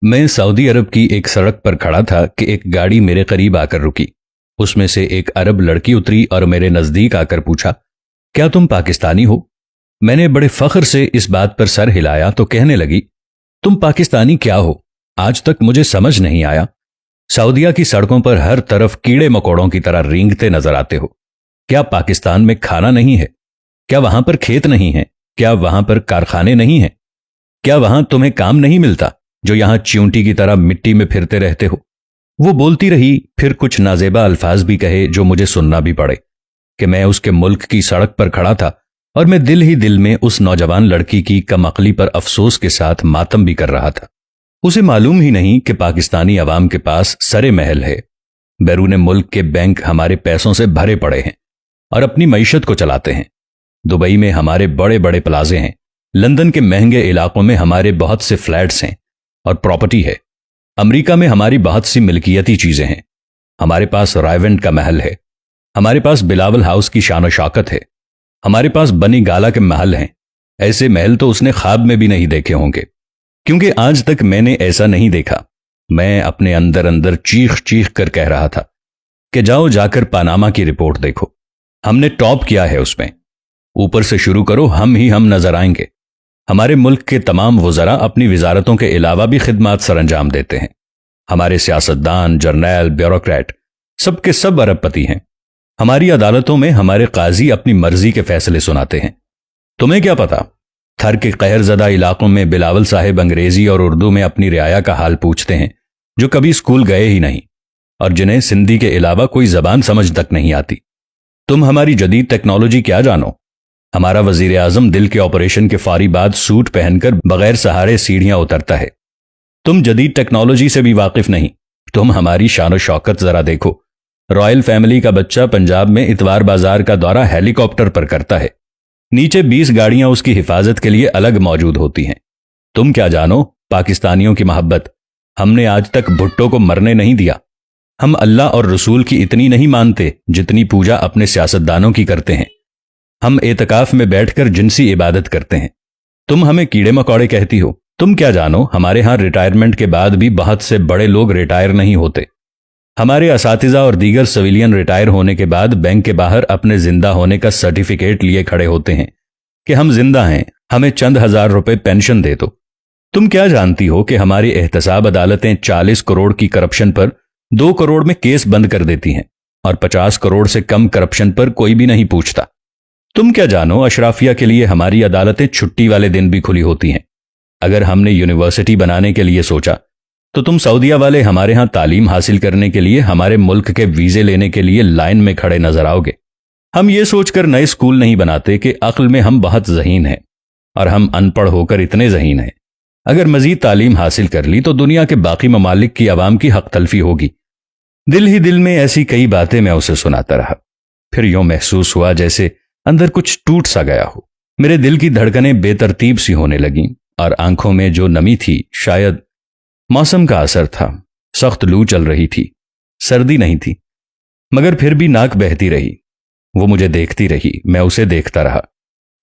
मैं सऊदी अरब की एक सड़क पर खड़ा था कि एक गाड़ी मेरे करीब आकर रुकी। उसमें से एक अरब लड़की उतरी और मेरे नजदीक आकर पूछा, क्या तुम पाकिस्तानी हो? मैंने बड़े फख्र से इस बात पर सर हिलाया तो कहने लगी, तुम पाकिस्तानी क्या हो? आज तक मुझे समझ नहीं आया। सऊदीया की सड़कों पर हर तरफ कीड़े मकोड़ों की तरह रेंगते नजर आते हो। क्या पाकिस्तान में खाना नहीं है? क्या वहां पर खेत नहीं है? क्या वहां पर कारखाने नहीं हैं? क्या वहां तुम्हें काम नहीं मिलता जो यहां च्यूंटी की तरह मिट्टी में फिरते रहते हो? वो बोलती रही, फिर कुछ नाजेबा अल्फाज भी कहे जो मुझे सुनना भी पड़े कि मैं उसके मुल्क की सड़क पर खड़ा था और मैं दिल ही दिल में उस नौजवान लड़की की कमअक्ली पर अफसोस के साथ मातम भी कर रहा था। उसे मालूम ही नहीं कि पाकिस्तानी अवाम के पास सरे महल है, बैरून मुल्क के बैंक हमारे पैसों से भरे पड़े हैं और अपनी मईशत को चलाते हैं। दुबई में हमारे बड़े बड़े प्लाजे हैं, लंदन के महंगे इलाकों में हमारे बहुत से फ्लैट्स हैं और प्रॉपर्टी है। अमेरिका में हमारी बहुत सी मिल्कियती चीजें हैं। हमारे पास रायवेंट का महल है, हमारे पास बिलावल हाउस की शान शौकत है, हमारे पास बनी गाला के महल हैं। ऐसे महल तो उसने ख्वाब में भी नहीं देखे होंगे, क्योंकि आज तक मैंने ऐसा नहीं देखा। मैं अपने अंदर अंदर चीख चीख कर कह रहा था कि जाओ जाकर पानामा की रिपोर्ट देखो, हमने टॉप किया है उसमें। ऊपर से शुरू करो, हम ही हम नजर आएंगे। हमारे मुल्क के तमाम वज़रा अपनी वजारतों के अलावा भी खिदमात सरंजाम देते हैं। हमारे सियासतदान, जर्नैल, ब्यूरोक्रेट सबके सब अरबपति हैं। हमारी अदालतों में हमारे काजी अपनी मर्जी के फैसले सुनाते हैं। तुम्हें क्या पता, थर के कहरजदा इलाकों में बिलावल साहिब अंग्रेजी और उर्दू में अपनी रियाया का हाल पूछते हैं, जो कभी स्कूल गए ही नहीं और जिन्हें सिंधी के अलावा कोई जबान समझ तक नहीं आती। तुम हमारी जदीद टेक्नोलॉजी क्या जानो? हमारा वजीर आजम दिल के ऑपरेशन के फारी बाद सूट पहनकर बगैर सहारे सीढ़ियां उतरता है। तुम जदीद टेक्नोलॉजी से भी वाकिफ नहीं। तुम हमारी शान शौकत जरा देखो। रॉयल फैमिली का बच्चा पंजाब में इतवार बाजार का दौरा हेलीकॉप्टर पर करता है। नीचे 20 गाड़ियां उसकी हिफाजत के लिए अलग मौजूद होती हैं। तुम क्या जानो पाकिस्तानियों की मोहब्बत? हमने आज तक भुट्टो को मरने नहीं दिया। हम अल्लाह और रसूल की इतनी नहीं मानते जितनी पूजा अपने सियासतदानों की करते हैं। हम एतकाफ में बैठकर जिनसी इबादत करते हैं। तुम हमें कीड़े मकोड़े कहती हो। तुम क्या जानो हमारे यहां रिटायरमेंट के बाद भी बहुत से बड़े लोग रिटायर नहीं होते। हमारे असातिज़ा और दीगर सिविलियन रिटायर होने के बाद बैंक के बाहर अपने जिंदा होने का सर्टिफिकेट लिए खड़े होते हैं कि हम जिंदा हैं, हमें चंद हजार रुपए पेंशन दे दो। तुम क्या जानती हो कि हमारी एहतसाब अदालतें 40 करोड़ की करप्शन पर 2 करोड़ में केस बंद कर देती हैं और 50 करोड़ से कम करप्शन पर कोई भी नहीं पूछता। तुम क्या जानो अशराफिया के लिए हमारी अदालतें छुट्टी वाले दिन भी खुली होती हैं। अगर हमने यूनिवर्सिटी बनाने के लिए सोचा तो तुम सऊदीया वाले हमारे यहां तालीम हासिल करने के लिए हमारे मुल्क के वीजे लेने के लिए लाइन में खड़े नजर आओगे। हम ये सोचकर नए स्कूल नहीं बनाते कि अक्ल में हम बहुत ज़हीन हैं और हम अनपढ़ होकर इतने ज़हीन हैं। अगर मजीद तालीम हासिल कर ली तो दुनिया के बाकी ममालिक की आवाम की हक तलफी होगी। दिल ही दिल में ऐसी कई बातें मैं उसे सुनाता रहा। फिर यूं महसूस हुआ जैसे अंदर कुछ टूट सा गया हो। मेरे दिल की धड़कनें बेतरतीब सी होने लगीं और आंखों में जो नमी थी शायद मौसम का असर था। सख्त लू चल रही थी, सर्दी नहीं थी, मगर फिर भी नाक बहती रही। वो मुझे देखती रही, मैं उसे देखता रहा।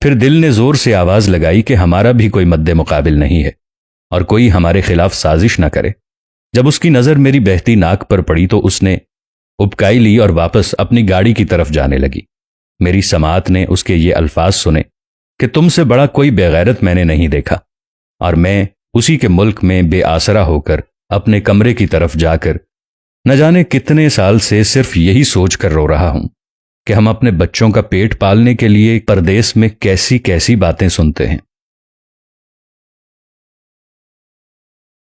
फिर दिल ने जोर से आवाज लगाई कि हमारा भी कोई मद्दे मुकाबिल नहीं है और कोई हमारे खिलाफ साजिश न करे। जब उसकी नजर मेरी बहती नाक पर पड़ी तो उसने उबकाई ली और वापस अपनी गाड़ी की तरफ जाने लगी। मेरी समात ने उसके ये अल्फाज सुने कि तुमसे बड़ा कोई बेगैरत मैंने नहीं देखा, और मैं उसी के मुल्क में बेआसरा होकर अपने कमरे की तरफ जाकर न जाने कितने साल से सिर्फ यही सोच कर रो रहा हूं कि हम अपने बच्चों का पेट पालने के लिए परदेश में कैसी कैसी बातें सुनते हैं।